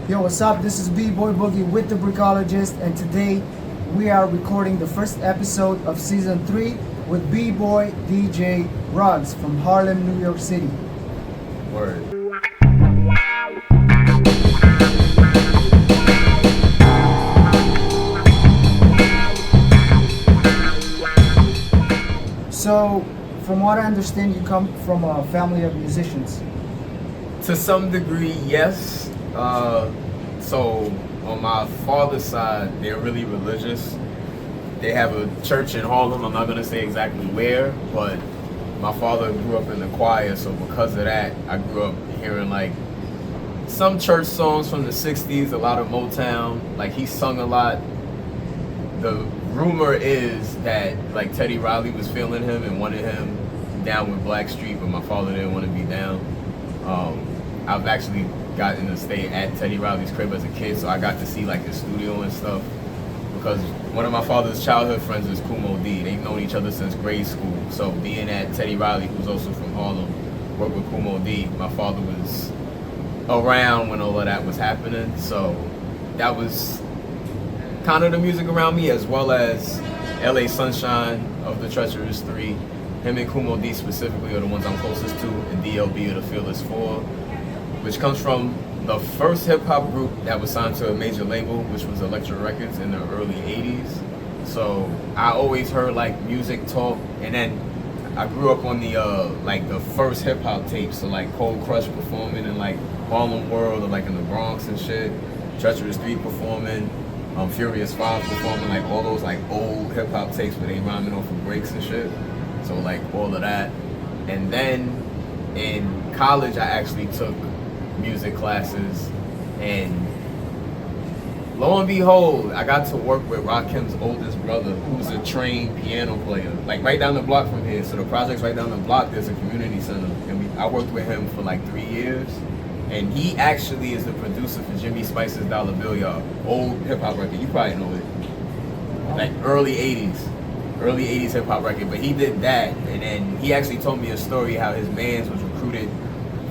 Yo, what's up? This is B-Boy Boogie with the Breakologist, and today we are recording the first episode of Season 3 with B-Boy DJ Ruggz from Harlem, New York City. Word. So, from what I understand, you come from a family of musicians. To some degree, yes. So on my father's side, they're really religious. They have a church in Harlem. I'm not gonna say exactly where, but my father grew up in the choir, so because of that, I grew up hearing like some church songs from the 60s, a lot of Motown. Like he sung a lot. The rumor is that like Teddy Riley was feeling him and wanted him down with Blackstreet, but my father didn't want to be down. I've actually gotten to stay at Teddy Riley's crib as a kid, so I got to see like his studio and stuff. Because one of my father's childhood friends is Kumo D. They've known each other since grade school. So being at Teddy Riley, who's also from Harlem, worked with Kumo D. My father was around when all of that was happening, so that was kind of the music around me, as well as LA Sunshine of the Treacherous Three. Him and Kumo D specifically are the ones I'm closest to, and DLB of the Fearless Four, which comes from the first hip-hop group that was signed to a major label, which was Elektra Records in the early 80s. So I always heard like music talk, and then I grew up on the like the first hip-hop tapes, so like Cold Crush performing in like Harlem World or like in the Bronx and shit, Treacherous 3 performing, Furious 5 performing, like all those like old hip-hop tapes where they rhyming off of breaks and shit. So like all of that. And then in college I actually took music classes, and lo and behold, I got to work with Rakim's oldest brother, who's a trained piano player, like right down the block from here. So the project's right down the block, there's a community center, and I worked with him for like 3 years, and he actually is the producer for Jimmy Spice's Dollar Bill Yard, old hip-hop record. You probably know it, like early 80s hip hop record, but he did that, and then he actually told me a story how his mans was recruited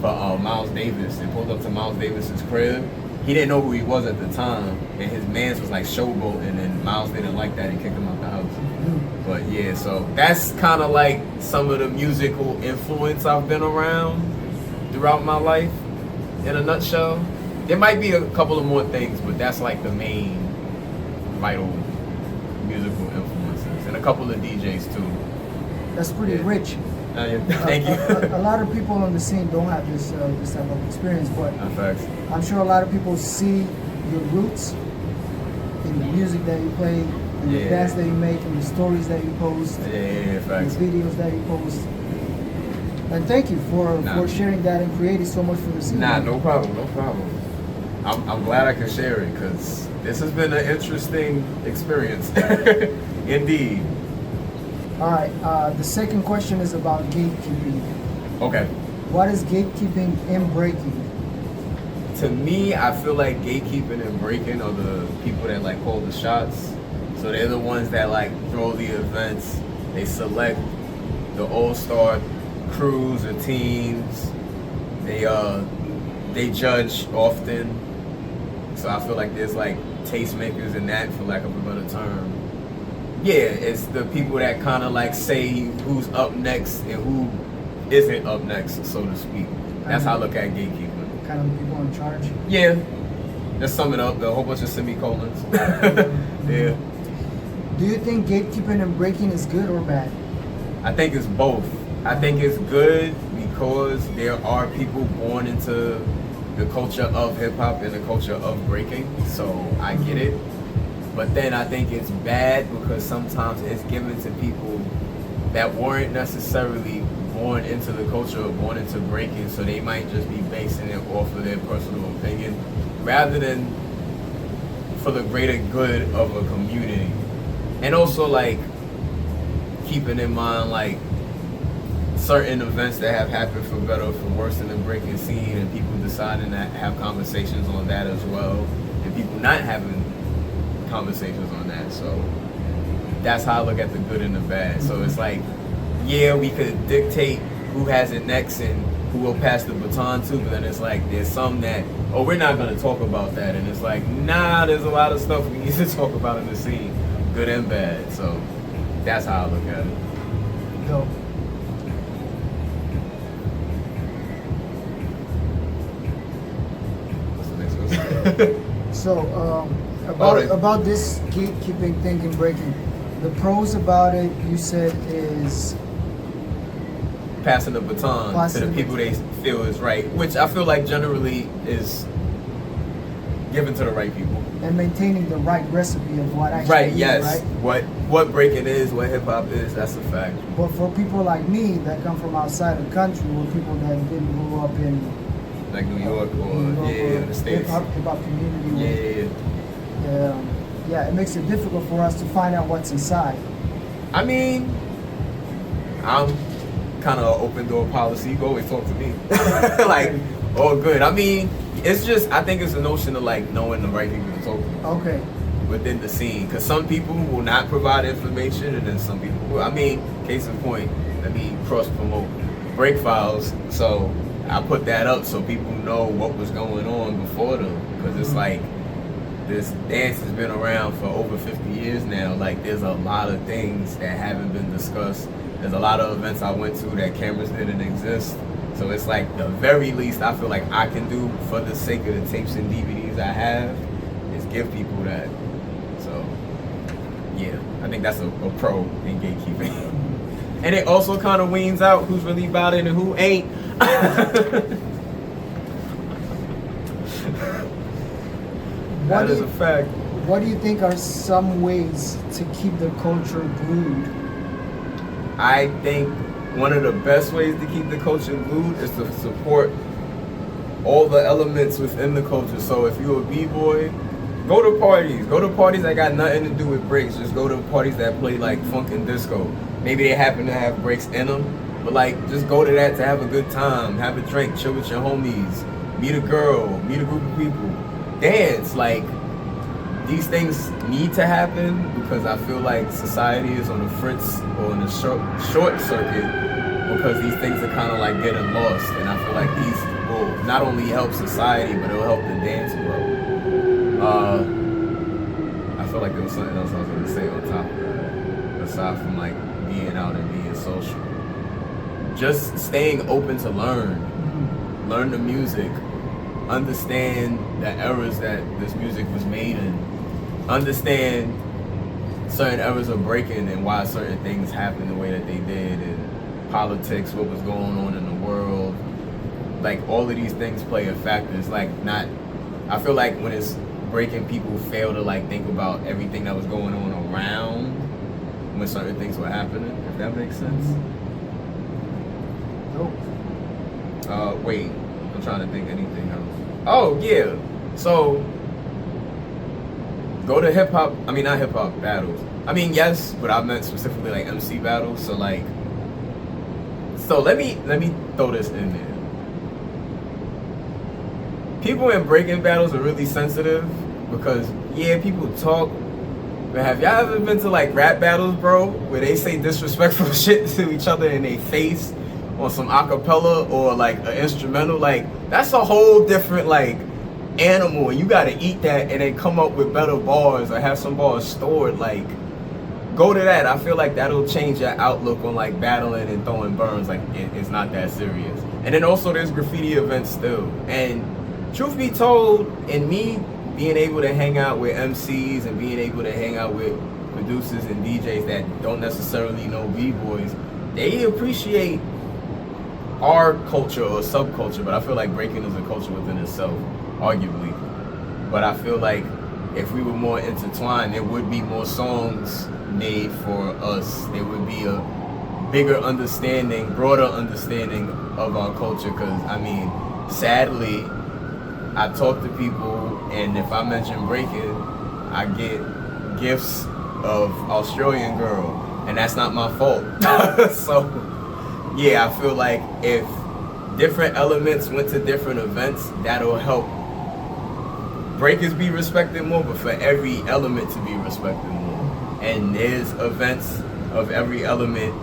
for Miles Davis. They pulled up to Miles Davis's crib. He didn't know who he was at the time, and his mans was like showboating, and Miles didn't like that and kicked him out the house. But yeah, so that's kind of like some of the musical influence I've been around throughout my life in a nutshell. There might be a couple of more things, but that's like the main vital musical influences, and a couple of DJs too. That's pretty rich. Thank you. A lot of people on the scene don't have this type of experience, but Facts. I'm sure a lot of people see your roots in the music that you play, in the dance that you make, in the stories that you post, Facts. the videos that you post. And thank you for sharing that and creating so much for the scene. No problem. I'm glad I could share it, because this has been an interesting experience. Indeed. All right, the second question is about gatekeeping. Okay. What is gatekeeping in breaking? To me, I feel like gatekeeping and breaking are the people that like call the shots. So they're the ones that like throw the events. They select the all-star crews or teams. They judge often. So I feel like there's like tastemakers in that, for lack of a better term. Yeah, it's the people that kind of like say who's up next and who isn't up next, so to speak. That's how I look at gatekeeping. Kind of the people in charge? Yeah. Let's sum it up, the whole bunch of semicolons. Yeah. Do you think gatekeeping and breaking is good or bad? I think it's both. I think it's good because there are people born into the culture of hip-hop and the culture of breaking, so I get it. But then I think it's bad because sometimes it's given to people that weren't necessarily born into the culture or born into breaking, so they might just be basing it off of their personal opinion rather than for the greater good of a community. And also like keeping in mind like certain events that have happened for better or for worse in the breaking scene, and people deciding to have conversations on that as well, and people not having conversations on that. So that's how I look at the good and the bad. So it's like, yeah, we could dictate who has it next and who will pass the baton to, but then it's like there's some that, oh, we're not gonna talk about that, and it's like, nah, there's a lot of stuff we need to talk about in the scene, good and bad. So that's how I look at it. Dope. What's the next one? So about this gatekeeping thing and breaking, the pros about it, you said, is passing the baton to the people they feel is right, which I feel like generally is given to the right people. And maintaining the right recipe of what actually right, is, yes. right? What breaking is, what hip hop is, that's a fact. But for people like me that come from outside the country, or people that didn't grow up in like New York or the States. Hip hop community. Yeah, it makes it difficult for us to find out what's inside. I mean, I'm kind of open door policy. You can always talk to me. Like, all good. I mean, it's just, I think it's a notion of like knowing the right people to talk to. Okay. Within the scene. Because some people will not provide information, and then some people will. I mean, case in point, let me cross promote Break Files. So I put that up so people know what was going on before them. Because it's like, this dance has been around for over 50 years now. Like, there's a lot of things that haven't been discussed. There's a lot of events I went to that cameras didn't exist. So it's like the very least I feel like I can do for the sake of the tapes and DVDs I have is give people that. So yeah, I think that's a pro in gatekeeping. And it also kind of weans out who's really about it and who ain't. That is a fact. What do you think are some ways to keep the culture glued? I think one of the best ways to keep the culture glued is to support all the elements within the culture. So if you're a b-boy, go to parties. Go to parties that got nothing to do with breaks. Just go to parties that play like funk and disco. Maybe they happen to have breaks in them, but like just go to that to have a good time, have a drink, chill with your homies, meet a girl, meet a group of people, dance. Like, these things need to happen because I feel like society is on the fritz or in a short circuit because these things are kind of like getting lost, and I feel like these will not only help society but it'll help the dance grow. I feel like there was something else I was going to say on top of that, aside from like being out and being social. Just staying open to learn the music, understand the eras that this music was made in, understand certain eras of breaking and why certain things happened the way that they did, and politics, what was going on in the world. Like, all of these things play a factor. It's like not, I feel like when it's breaking, people fail to like think about everything that was going on around when certain things were happening, if that makes sense. Nope. Wait, I'm trying to think anything else. Oh yeah, so go to not hip hop battles. I mean, yes, but I meant specifically like MC battles. So like, let me throw this in there. People in breaking battles are really sensitive because yeah, people talk. But have y'all ever been to like rap battles, bro, where they say disrespectful shit to each other in their face on some acapella or like an instrumental? Like, that's a whole different like animal, and you gotta eat that and then come up with better bars or have some bars stored. Like, go to that. I feel like that'll change your outlook on like battling and throwing burns. Like, it's not that serious. And then also there's graffiti events still. And truth be told, in me being able to hang out with MCs and being able to hang out with producers and DJs that don't necessarily know b-boys, they appreciate our culture or subculture, but I feel like breaking is a culture within itself, arguably. But I feel like if we were more intertwined, there would be more songs made for us. There would be a bigger understanding, broader understanding of our culture. Because, I mean, sadly, I talk to people, and if I mention breaking, I get gifts of Australian girl, and that's not my fault. So, yeah, I feel like if different elements went to different events, that'll help breakers be respected more, but for every element to be respected more. And there's events of every element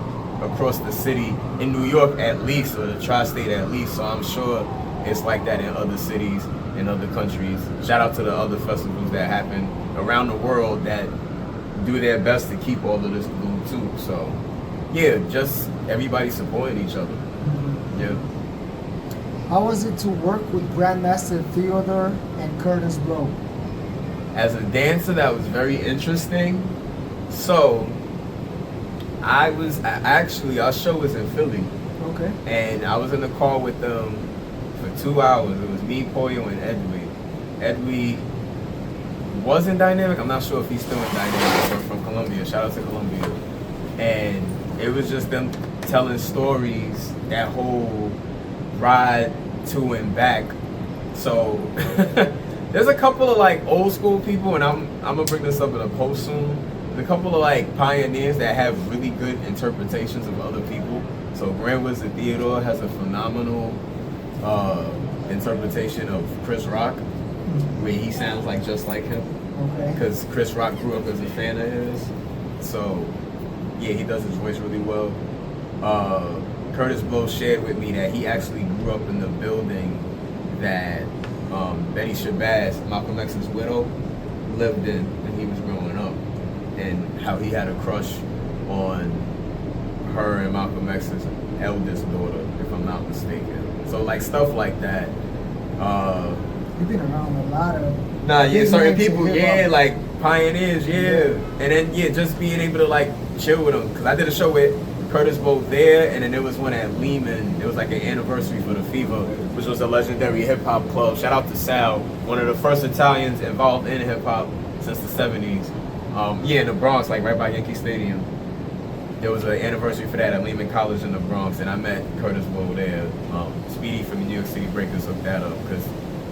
across the city, in New York at least, or the tri-state at least. So I'm sure it's like that in other cities, in other countries. Shout out to the other festivals that happen around the world that do their best to keep all of this blue too. So yeah, just everybody supporting each other. Yeah. How was it to work with Grandmaster Theodore and Curtis Blow? As a dancer, that was very interesting. So our show was in Philly. Okay. And I was in the car with them for 2 hours. It was me, Poyo, and Edwy. Edwy wasn't dynamic. I'm not sure if he's still in dynamic, but from Colombia. Shout out to Colombia. And it was just them telling stories that whole ride to and back. So there's a couple of like old school people, and I'm gonna bring this up in a post soon. There's a couple of like pioneers that have really good interpretations of other people. So Grand Wizard Theodore has a phenomenal interpretation of Chris Rock, where he sounds like just like him. Okay. Because Chris Rock grew up as a fan of his. So yeah, he does his voice really well. Curtis Blow shared with me that he actually grew up in the building that Betty Shabazz, Malcolm X's widow, lived in when he was growing up, and how he had a crush on her and Malcolm X's eldest daughter, if I'm not mistaken. So like stuff like that. You've been around a lot of certain people, like pioneers, and then just being able to like chill with them. Cause I did a show with Curtis Blow there, and then there was one at Lehman. It was like an anniversary for the Fever, which was a legendary hip hop club. Shout out to Sal, one of the first Italians involved in hip hop since the 70s. In the Bronx, like right by Yankee Stadium. There was an anniversary for that at Lehman College in the Bronx, and I met Curtis Blow there. Speedy from the New York City Breakers hooked that up, because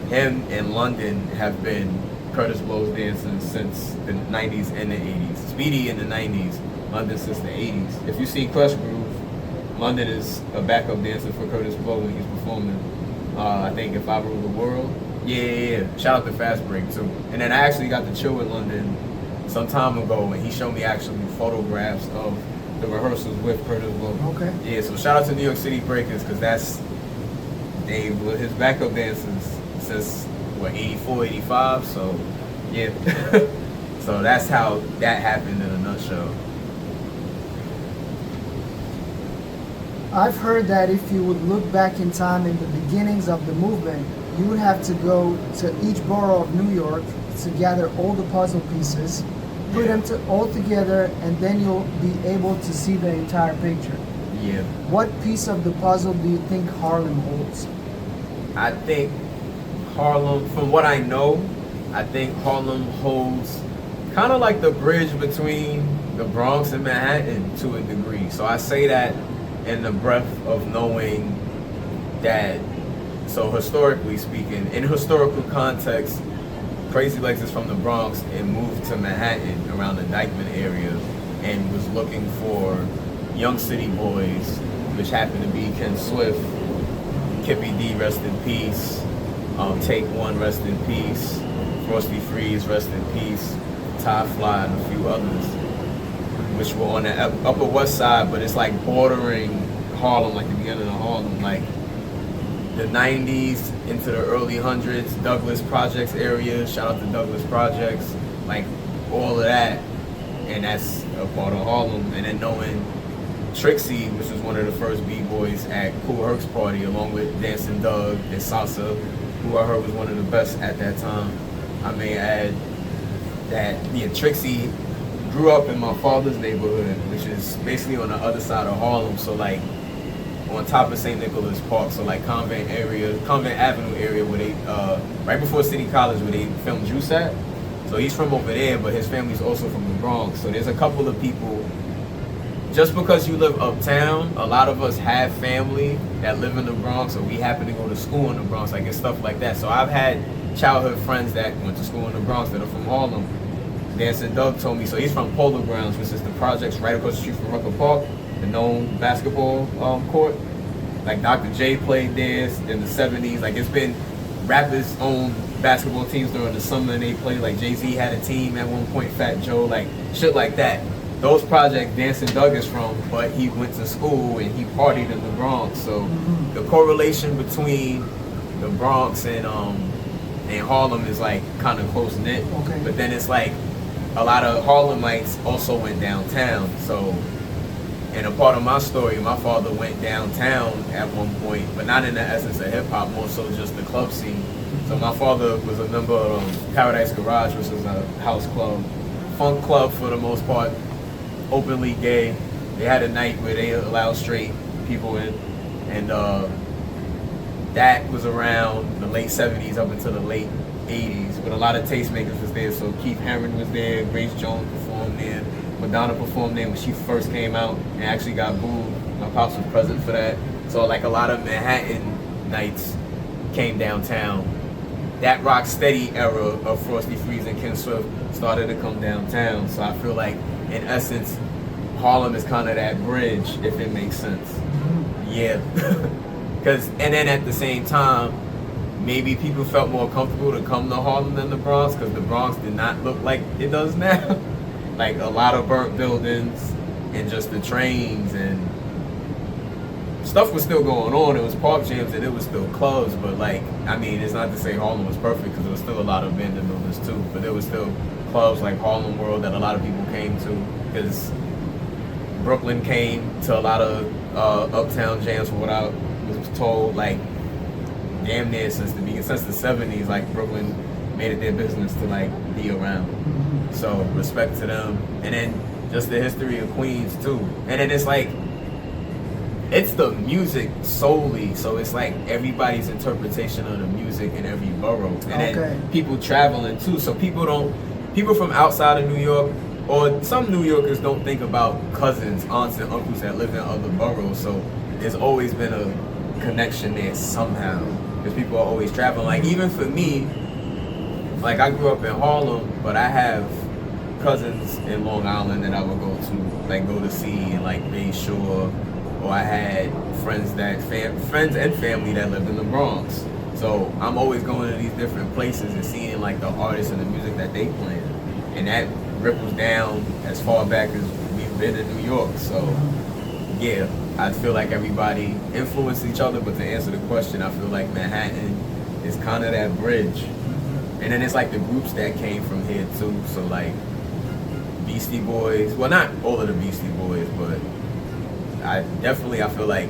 him and London have been Curtis Blow's dancers since the 90s and the 80s. Speedy in the 90s, London since the 80s. If you see Crush Groove, London is a backup dancer for Curtis Blow when he's performing. I think If I Rule the World. Yeah. Shout out to Fast Break too. And then I actually got to chill with London some time ago, and he showed me actually photographs of the rehearsals with Curtis Blow. Okay. Yeah, so shout out to New York City Breakers, because they were his backup dancers since 84, 85. So yeah. So that's how that happened in a nutshell. I've heard that if you would look back in time in the beginnings of the movement, you would have to go to each borough of New York to gather all the puzzle pieces, put them all together, and then you'll be able to see the entire picture. Yeah. What piece of the puzzle do you think Harlem holds? I think Harlem, from what I know, I think Harlem holds kind of like the bridge between the Bronx and Manhattan to a degree. So I say that in the breadth of knowing that, so historically speaking, in historical context, Crazy Legs is from the Bronx and moved to Manhattan around the Dykeman area and was looking for young city boys, which happened to be Ken Swift, Kippy D, rest in peace, Take One, rest in peace, Frosty Freeze, rest in peace, Ty Fly, and a few others, which were on the Upper West Side, but it's like bordering Harlem, like the beginning of Harlem, like the 90s into the early hundreds, Douglas Projects area, shout out to Douglas Projects, like all of that, and that's a part of Harlem. And then knowing Trixie, which was one of the first B-boys at Kool Herc's party, along with Dancing Doug and Salsa, who I heard was one of the best at that time. I may add that, Trixie grew up in my father's neighborhood, which is basically on the other side of Harlem, so like on top of St. Nicholas Park, so like Convent Avenue area, where they, right before City College, where they filmed Juice at. So he's from over there, but his family's also from the Bronx. So there's a couple of people, just because you live uptown, a lot of us have family that live in the Bronx, or we happen to go to school in the Bronx, like it's stuff like that. So I've had childhood friends that went to school in the Bronx that are from Harlem. Dancing Doug told me, so he's from Polo Grounds, which is the projects right across the street from Rucker Park, the known basketball court. Like Dr. J played there in the 70s. Like it's been rappers own basketball teams during the summer, and they played, like Jay-Z had a team at one point, Fat Joe, like shit like that. those projects Dancing Doug is from, but he went to school and he partied in the Bronx. So the correlation between the Bronx and Harlem is like kind of close knit. Okay. But then it's like a lot of Harlemites also went downtown. So, and a part of my story, my father went downtown at one point, but not in the essence of hip hop, more so just the club scene. So my father was a member of Paradise Garage, which is a house club, funk club for the most part, openly gay. They had a night where they allowed straight people in, and that was around the late 70s up until the late 80s, but a lot of tastemakers was there. So Keith Hammond was there, Grace Jones performed there, Madonna performed there when she first came out and actually got booed. My pops was present for that. So like a lot of Manhattan nights came downtown. That Rocksteady era of Frosty Freeze and Ken Swift started to come downtown. So I feel like in essence, Harlem is kind of that bridge, if it makes sense. Yeah. And then at the same time, maybe people felt more comfortable to come to Harlem than the Bronx, because the Bronx did not look like it does now. Like a lot of burnt buildings and just the trains and stuff was still going on. It was park jams and it was still clubs, but like, I mean, it's not to say Harlem was perfect, because there was still a lot of abandoned buildings too, but there was still clubs like Harlem World that a lot of people came to, because Brooklyn came to a lot of uptown jams, for what I was told, like damn near since the 70s, like Brooklyn made it their business to like be around. So respect to them. And then just the history of Queens too. And then it's like, it's the music solely, so it's like everybody's interpretation of the music in every borough. And then people traveling too, so people from outside of New York, or some New Yorkers don't think about cousins, aunts and uncles that live in other boroughs. So there's always been a connection there somehow, because people are always traveling. Like even for me, like I grew up in Harlem, but I have cousins in Long Island that I would go to see in like Bay Shore, or I had friends and family that lived in the Bronx. So I'm always going to these different places and seeing like the artists and the music that they play, and that ripples down as far back as we've been in New York. So yeah, I feel like everybody influenced each other, but to answer the question, I feel like Manhattan is kind of that bridge. And then it's like the groups that came from here too. So like Beastie Boys, well not all of the Beastie Boys, but I feel like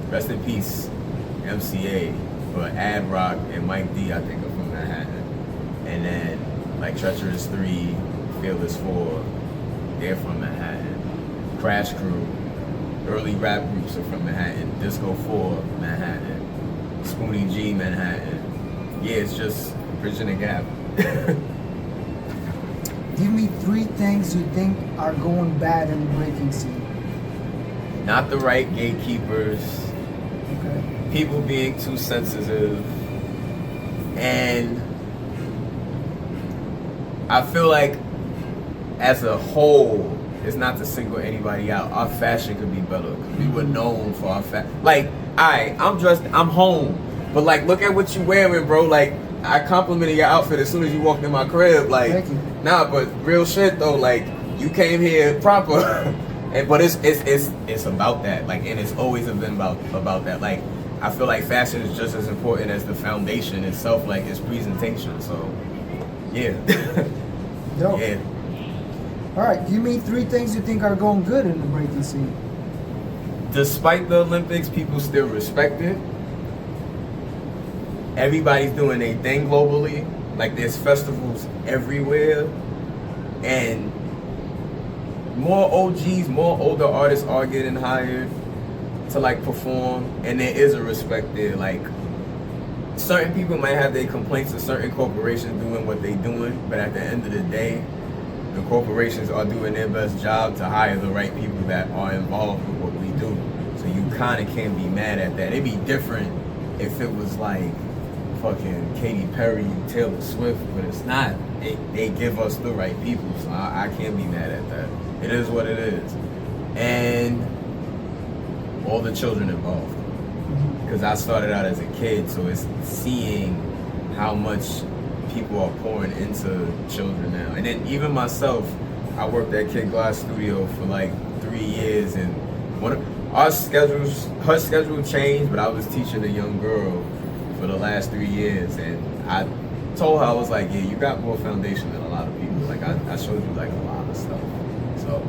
rest in peace MCA, but Ad Rock and Mike D I think are from Manhattan. And then like Treacherous 3, Fearless 4, they're from Manhattan. Crash Crew, early rap groups are from Manhattan. Disco 4, Manhattan. Spoonie G, Manhattan. Yeah, it's just bridging the gap. Give me 3 things you think are going bad in the breaking scene. Not the right gatekeepers. Okay. People being too sensitive. And I feel like as a whole, it's not to single anybody out, our fashion could be better, because we were known for our fashion. Like, I'm dressed, I'm home, but like, look at what you wearing, bro. Like, I complimented your outfit as soon as you walked in my crib. Like, thank you. Nah, but real shit though. Like, you came here proper, but it's about that. Like, and it's always been about that. Like, I feel like fashion is just as important as the foundation itself, like its presentation. So, yeah. Dope. Yeah. All right, give me 3 things you think are going good in the breaking scene. Despite the Olympics, people still respect it. Everybody's doing their thing globally. Like, there's festivals everywhere. And more OGs, more older artists are getting hired to like perform. And there is a respect there. Like, certain people might have their complaints of certain corporations doing what they're doing. But at the end of the day, the corporations are doing their best job to hire the right people that are involved with what we do. So you kind of can't be mad at that. It'd be different if it was like fucking Katy Perry, Taylor Swift, but it's not. They give us the right people, so I can't be mad at that. It is what it is. And all the children involved. Because I started out as a kid, so it's seeing how much people are pouring into children now. And then even myself, I worked at Kid Glass Studio for like 3 years, and her schedule changed, but I was teaching a young girl for the last 3 years, and I told her, I was like, yeah, you got more foundation than a lot of people. Like I showed you like a lot of stuff. So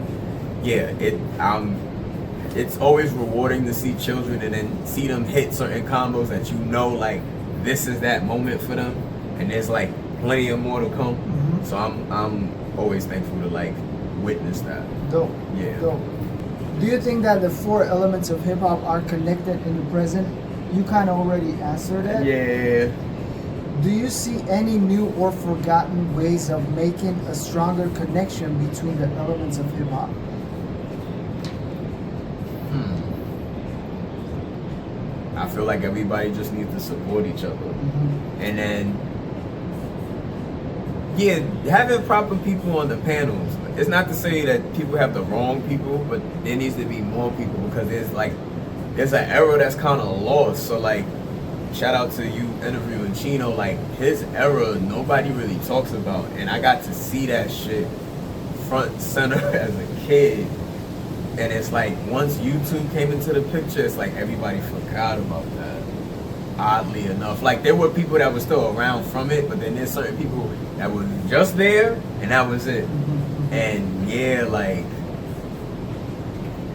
yeah, it's always rewarding to see children and then see them hit certain combos that you know, like this is that moment for them, and there's like plenty of more to come. Mm-hmm. So I'm always thankful to like witness that. Dope. Yeah. Dope. Do you think that the 4 elements of hip hop are connected in the present? You kind of already answered it. Yeah. Do you see any new or forgotten ways of making a stronger connection between the elements of hip hop? I feel like everybody just needs to support each other. Mm-hmm. And then, yeah, having proper people on the panels. It's not to say that people have the wrong people, but there needs to be more people, because there's an era that's kind of lost. So like, shout out to you interviewing Chino. Like, his era, nobody really talks about, and I got to see that shit front center as a kid. And it's like, once YouTube came into the picture, it's like everybody forgot about that. Oddly enough, like there were people that were still around from it, but then there's certain people that were just there, and that was it. And yeah, like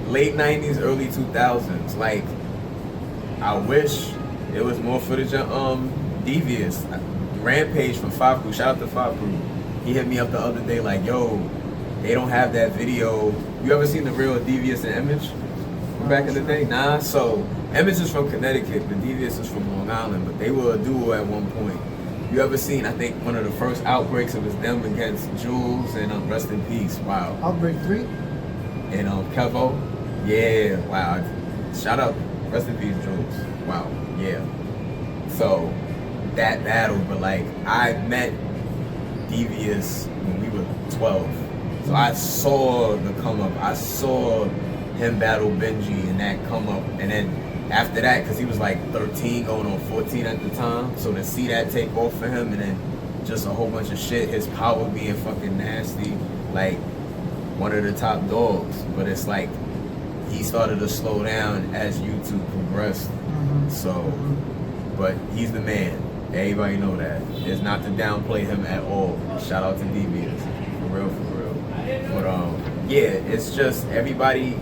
late 90s, early 2000s, like I wish there was more footage of Devious. Rampage from Five Crew, shout out to Five Crew. He hit me up the other day like, yo, they don't have that video. You ever seen the real Devious and Image from back in the day? Nah. So Image is from Connecticut, but Devious is from Long Island, but they were a duo at one point. You ever seen, I think, one of the first outbreaks, it was them against Jules and Rest in Peace. Wow. Outbreak 3? And Kevo. Yeah, wow. Shout out, Rest in Peace, Jules. Wow, yeah. So, that battle, but like, I met Devious when we were 12. So I saw the come up. I saw him battle Benji and that come up. And then after that, because he was like 13 going on 14 at the time. So to see that take off for him, and then just a whole bunch of shit, his power being fucking nasty, like one of the top dogs. But it's like he started to slow down as YouTube progressed. So, but he's the man. Everybody know that. It's not to downplay him at all. Shout out to Devious. For real, for real. But yeah, it's just everybody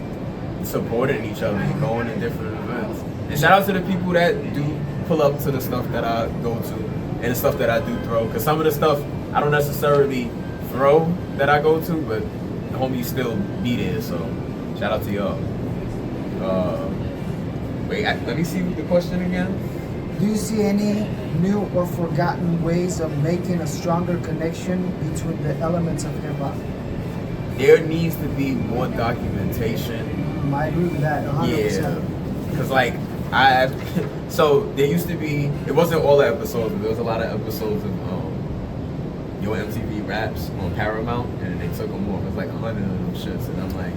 supporting each other and going to different events. And shout out to the people that do pull up to the stuff that I go to and the stuff that I do throw. Because some of the stuff I don't necessarily throw that I go to, but the homies still be there. So shout out to y'all. Wait, let me see the question again. Do you see any new or forgotten ways of making a stronger connection between the elements of hip hop? There needs to be more documentation. I agree with that 100%. Yeah, because like so there used to be, it wasn't all the episodes, but there was a lot of episodes of Yo MTV Raps on Paramount, and they took them off. It was like 100 of them shits, and I'm like,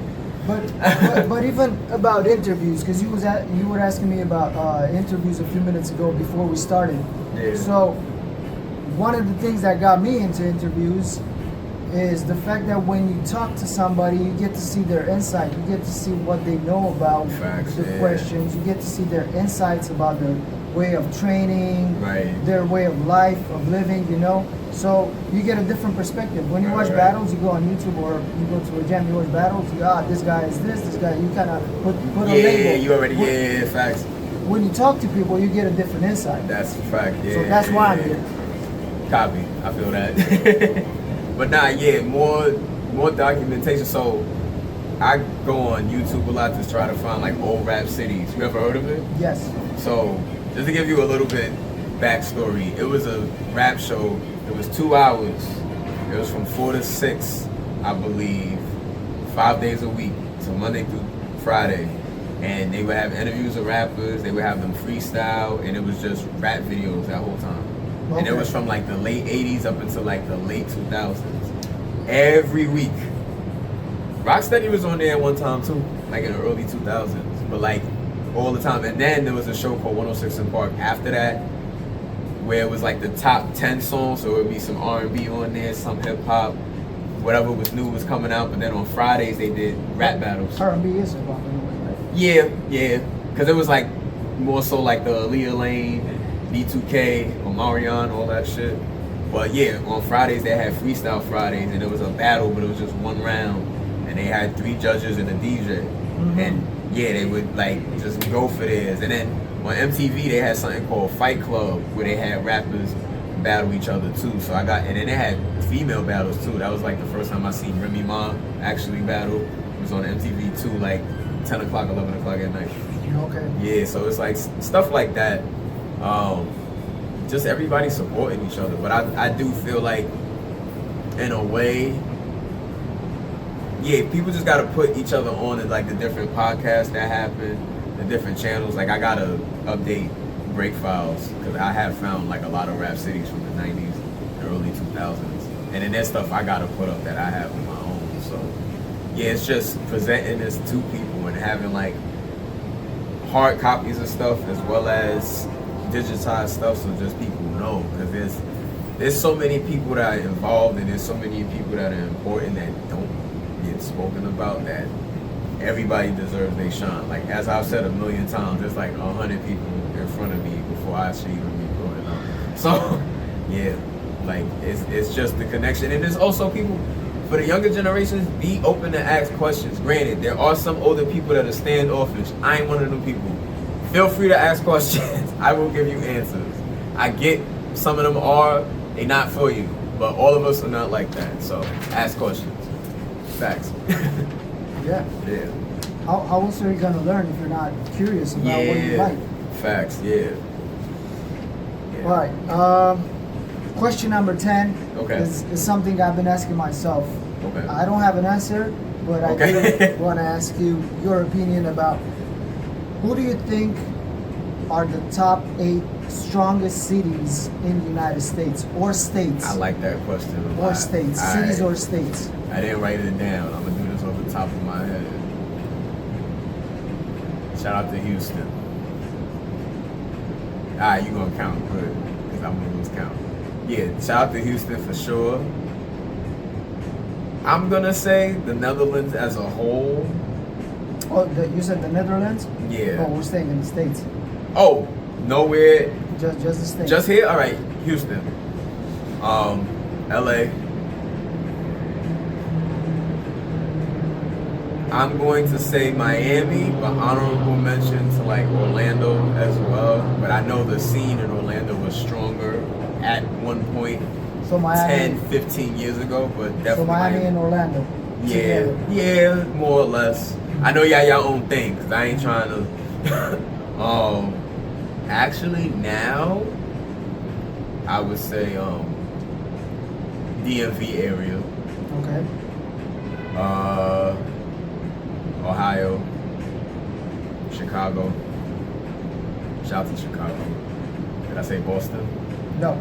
but even about interviews, because you were asking me about interviews a few minutes ago before we started. Yeah. So one of the things that got me into interviews is the fact that when you talk to somebody, you get to see their insight. You get to see what they know about the questions. You get to see their insights about their way of training, their way of life, of living, you know? So you get a different perspective. When you watch battles, you go on YouTube or you go to a jam, you watch battles, you go, this guy is this guy, you kind of put a label. Yeah, you already, facts. When you talk to people, you get a different insight. That's a fact, yeah. So that's why I'm here. Copy, I feel that. But nah, yeah, more documentation. So I go on YouTube a lot to try to find like old rap cities. You ever heard of it? Yes. So just to give you a little bit backstory, it was a rap show. It was 2 hours. It was from 4 to 6, I believe, 5 days a week, so Monday through Friday. And they would have interviews with rappers. They would have them freestyle, and it was just rap videos that whole time. Okay. And it was from like the late 80s up until like the late 2000s. Every week. Rocksteady was on there at one time too, like in the early 2000s, but like all the time. And then there was a show called 106 in Park after that, where it was like the top 10 songs, so it would be some R&B on there, some hip hop, whatever was new was coming out. But then on Fridays they did rap battles. R&B is hip hop anyway, right? Yeah, because it was like more so like the Aaliyah Lane, B2K, Omarion, all that shit. But yeah, on Fridays they had Freestyle Fridays, and it was a battle, but it was just one round, and they had 3 judges and a DJ, and yeah, they would like just go for theirs. And then on MTV they had something called Fight Club, where they had rappers battle each other too. So I got, and then they had female battles too. That was like the first time I seen Remy Ma actually battle. It was on MTV too, like 10 o'clock, 11 o'clock at night. Okay. Yeah, so it's like stuff like that. Just everybody supporting each other. But I do feel like, in a way, yeah, people just gotta put each other on in like the different podcasts that happen, the different channels. Like I gotta update Break Files, because I have found like a lot of rap cities from the 90s and early 2000s. And then there's stuff I gotta put up that I have on my own. So yeah, it's just presenting this to people and having like hard copies of stuff as well as digitized stuff, so just people know, because there's so many people that are involved, and there's so many people that are important that don't get spoken about, that everybody deserves their shine. Like as I've said a million times, there's like 100 people in front of me before I should even be going up. So yeah, like it's just the connection. And there's also people, for the younger generations, be open to ask questions. Granted, there are some older people that are standoffish. I ain't one of them people. Feel free to ask questions. I will give you answers. I get some of them they not for you, but all of us are not like that. So ask questions. Facts. Yeah. Yeah. How else are you gonna learn if you're not curious about what you like? Facts. Yeah. All right. Question number 10 Okay. is something I've been asking myself. Okay. I don't have an answer, but I do want to ask you your opinion about, who do you think are the top 8 strongest cities in the United States, or states? I like that question a lot. Or states, cities or states. I didn't write it down. I'm gonna do this off the top of my head. Shout out to Houston. Alright, you gonna count, good, because I'm gonna lose count. Yeah, shout out to Houston for sure. I'm gonna say the Netherlands as a whole. Oh, you said the Netherlands? Yeah. Oh, we're staying in the States. Oh, nowhere. Just the States. Just here? Alright, Houston. LA. I'm going to say Miami, but honorable mention to like Orlando as well. But I know the scene in Orlando was stronger at one point, So Miami, 10, 15 years ago, but definitely. So Miami and Orlando. Yeah, together. yeah, more or less. I know y'all your own thing, because I ain't trying to. Actually, now, I would say DMV area. Okay. Ohio, Chicago. Shout out to Chicago. Did I say Boston? No.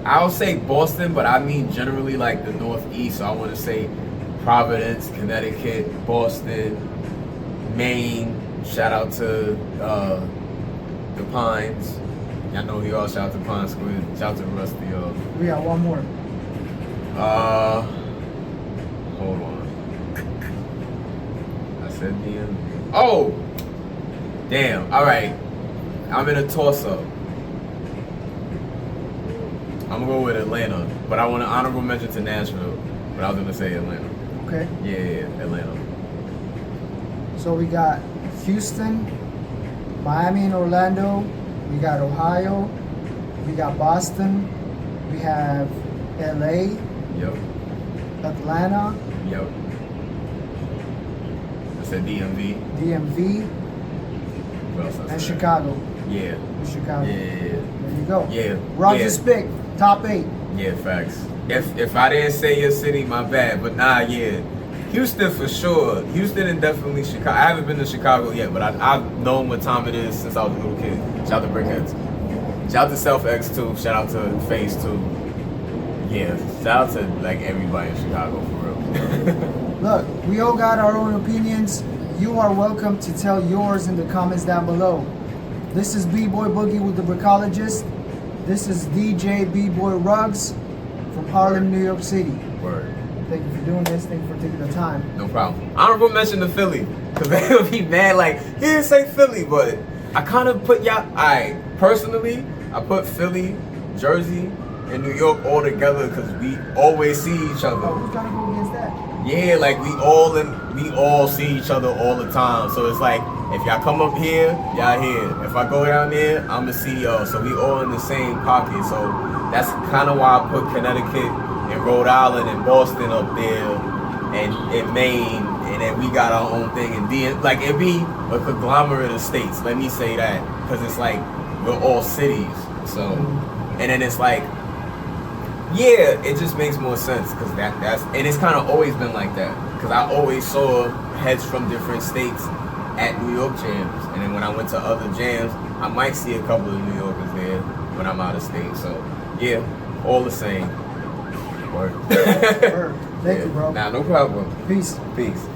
I'll say Boston, but I mean generally like the Northeast. So I want to say Providence, Connecticut, Boston, Maine. Shout out to the Pines. Y'all know we all shout out to Pine Squid. Shout out to Rusty. We got one more. Hold on. I said DMV. Oh! Damn. Alright. I'm in a toss-up. I'm gonna go with Atlanta, but I want to honorable mention to Nashville, but I was gonna say Atlanta. Okay. Yeah, Atlanta. So we got Houston, Miami and Orlando. We got Ohio. We got Boston. We have LA. Yep. Atlanta. Yep. I said DMV. DMV. What else I And said? Chicago. Yeah. Chicago. Yeah. There you go. Yeah. Ruggz yeah. is pick. Top 8. Yeah, facts. If I didn't say your city, my bad. But nah, yeah. Houston for sure. Houston and definitely Chicago. I haven't been to Chicago yet, but I've known what time it is since I was a little kid. Shout out to Brickheads. Shout out to Self X too. Shout out to Face too. Yeah, shout out to like everybody in Chicago for real. Look, we all got our own opinions. You are welcome to tell yours in the comments down below. This is B-Boy Boogie with the Breakologist. This is DJ B-Boy Ruggz from Harlem, New York City. Word. Thank you for doing this. Thank you for taking the time. No problem. Honorable mention to Philly, because they'll be mad like, he didn't say Philly, but I kind of put y'all, personally, I put Philly, Jersey, and New York all together because we always see each other. Oh, who's trying to go against that? Yeah, like we all see each other all the time. So it's like, if y'all come up here, y'all here. If I go down there, I'ma see y'all. So we all in the same pocket. So that's kind of why I put Connecticut and Rhode Island and Boston up there, and Maine, and then we got our own thing. And like it be a conglomerate of states. Let me say that, because it's like we're all cities. So, and then it's like, yeah, it just makes more sense because that's and it's kind of always been like that. Because I always saw heads from different states at New York jams, and then when I went to other jams, I might see a couple of New Yorkers there when I'm out of state. So yeah, all the same. Word. Word. Thank you, bro. Nah, no problem. Peace. Peace.